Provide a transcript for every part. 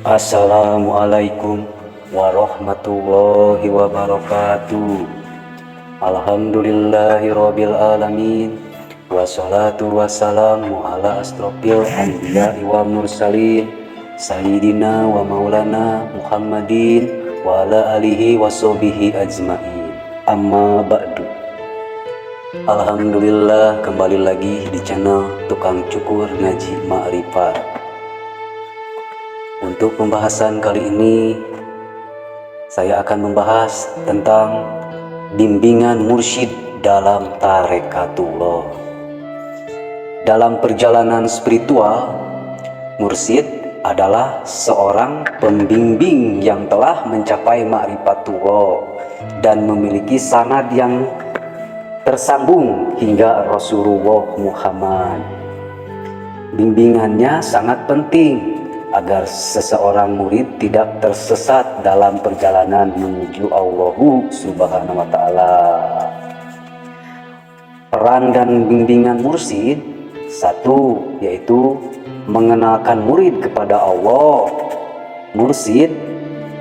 Assalamualaikum warahmatullahi wabarakatuh. Alhamdulillahirabbil alamin. Wassalatu wassalamu ala asrofil anbiya'i wa mursalin Sayyidina wa maulana Muhammadin wa ala alihi wa sahbihi ajmain. Amma ba'du. Alhamdulillah, kembali lagi di channel Tukang Cukur Ngaji Ma'rifat. Untuk pembahasan kali ini, saya akan membahas tentang bimbingan mursyid dalam tarekatullah. Dalam perjalanan spiritual, mursyid adalah seorang pembimbing yang telah mencapai ma'rifatullah dan memiliki sanad yang tersambung hingga Rasulullah Muhammad. Bimbingannya sangat penting agar seseorang murid tidak tersesat dalam perjalanan menuju Allah Subhanahu wa Ta'ala. Peran dan bimbingan mursyid, satu, yaitu mengenalkan murid kepada Allah. Mursyid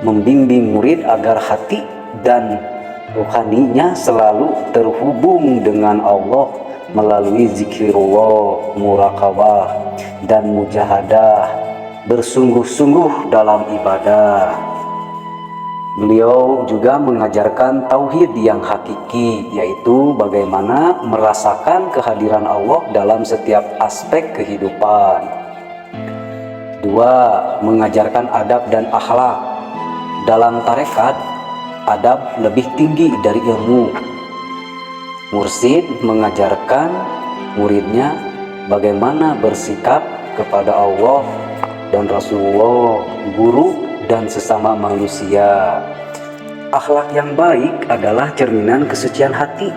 membimbing murid agar hati dan rohaninya selalu terhubung dengan Allah melalui zikirullah, muraqabah, dan mujahadah, bersungguh-sungguh dalam ibadah. Beliau juga mengajarkan tauhid yang hakiki, yaitu bagaimana merasakan kehadiran Allah dalam setiap aspek kehidupan. Dua, mengajarkan adab dan akhlak. Dalam tarekat, adab lebih tinggi dari ilmu. Mursyid mengajarkan muridnya bagaimana bersikap kepada Allah dan Rasulullah, guru, dan sesama manusia. Akhlak yang baik adalah cerminan kesucian hati,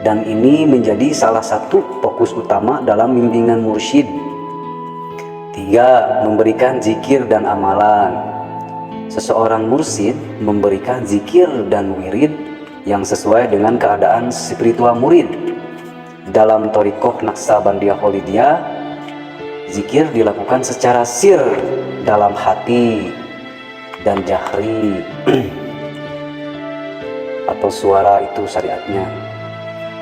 dan ini menjadi salah satu fokus utama dalam bimbingan mursyid. Tiga, memberikan zikir dan amalan. Seseorang mursyid memberikan zikir dan wirid yang sesuai dengan keadaan spiritual murid. Dalam thariqah Naqsabandiyah Kholidiyah, zikir dilakukan secara sir dalam hati dan jahri atau suara, itu syariatnya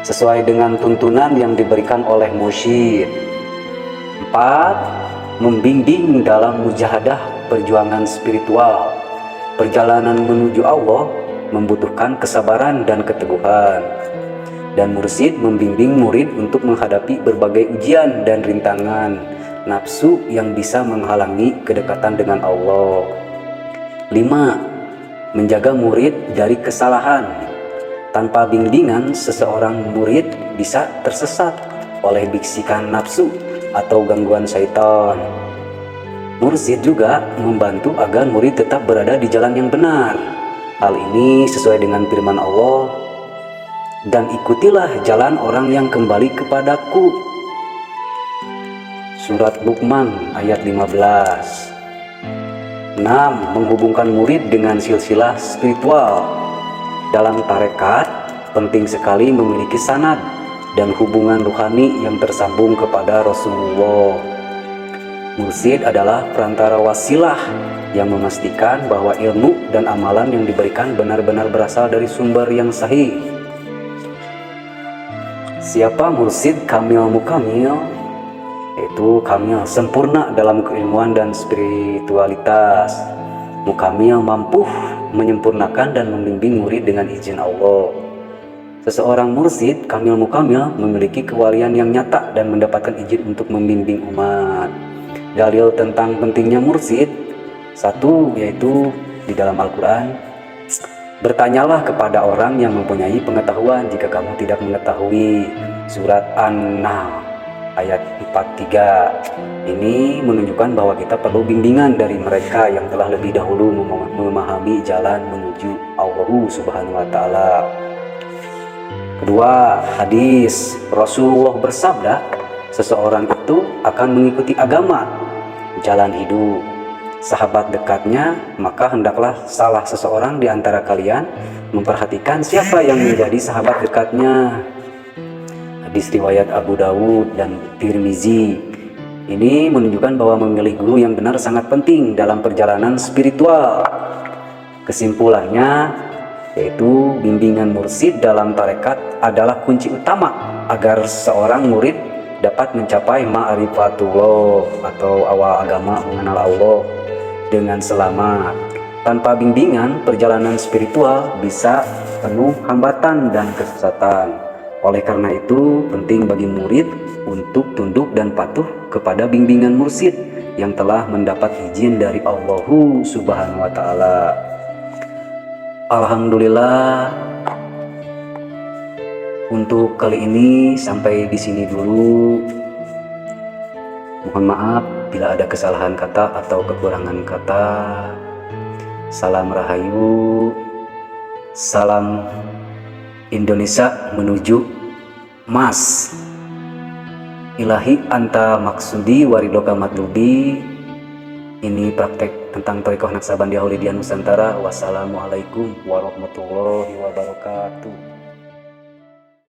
sesuai dengan tuntunan yang diberikan oleh mursyid. 4. Membimbing dalam mujahadah perjuangan spiritual. Perjalanan menuju Allah membutuhkan kesabaran dan keteguhan, dan mursyid membimbing murid untuk menghadapi berbagai ujian dan rintangan nafsu yang bisa menghalangi kedekatan dengan Allah. 5. Menjaga murid dari kesalahan. Tanpa bimbingan, seseorang murid bisa tersesat oleh bisikan nafsu atau gangguan syaitan. Mursyid juga membantu agar murid tetap berada di jalan yang benar. Hal ini sesuai dengan firman Allah, "Dan ikutilah jalan orang yang kembali kepadaku." Surat Luqman ayat 15. 6. Menghubungkan murid dengan silsilah spiritual. Dalam tarekat, penting sekali memiliki sanad dan hubungan rohani yang tersambung kepada Rasulullah. Mursyid adalah perantara wasilah yang memastikan bahwa ilmu dan amalan yang diberikan benar-benar berasal dari sumber yang sahih. Siapa mursyid kamil mukamil? Yaitu kamil sempurna dalam keilmuan dan spiritualitas. Mukamil mampu menyempurnakan dan membimbing murid dengan izin Allah. Seseorang mursyid kamil mukamil memiliki kewalian yang nyata dan mendapatkan izin untuk membimbing umat. Dalil tentang pentingnya mursyid, satu, yaitu di dalam Al-Quran, "Bertanyalah kepada orang yang mempunyai pengetahuan jika kamu tidak mengetahui." Surat An-Nahl ayat 43. Ini menunjukkan bahwa kita perlu bimbingan dari mereka yang telah lebih dahulu memahami jalan menuju Allah Subhanahu wa Ta'ala. Kedua, hadis Rasulullah bersabda, seseorang itu akan mengikuti agama, jalan hidup, sahabat dekatnya, maka hendaklah salah seseorang di antara kalian memperhatikan siapa yang menjadi sahabat dekatnya. Hadis riwayat Abu Dawud dan Tirmizi. Ini menunjukkan bahwa memilih guru yang benar sangat penting dalam perjalanan spiritual. Kesimpulannya, yaitu bimbingan mursyid dalam tarekat adalah kunci utama agar seorang murid dapat mencapai ma'rifatullah atau awal agama mengenal Allah dengan selamat. Tanpa bimbingan, perjalanan spiritual bisa penuh hambatan dan kesesatan. Oleh karena itu, penting bagi murid untuk tunduk dan patuh kepada bimbingan mursyid yang telah mendapat izin dari Allah Subhanahu wa Ta'ala. Alhamdulillah, untuk kali ini sampai di sini dulu. Mohon maaf bila ada kesalahan kata atau kekurangan kata. Salam Rahayu, salam Indonesia menuju Mas. Ilahi anta maksudi waridoka matlubi. Ini praktek tentang Thariqah Naqsabandiyah Aulidiah Nusantara. Wassalamualaikum warahmatullahi wabarakatuh.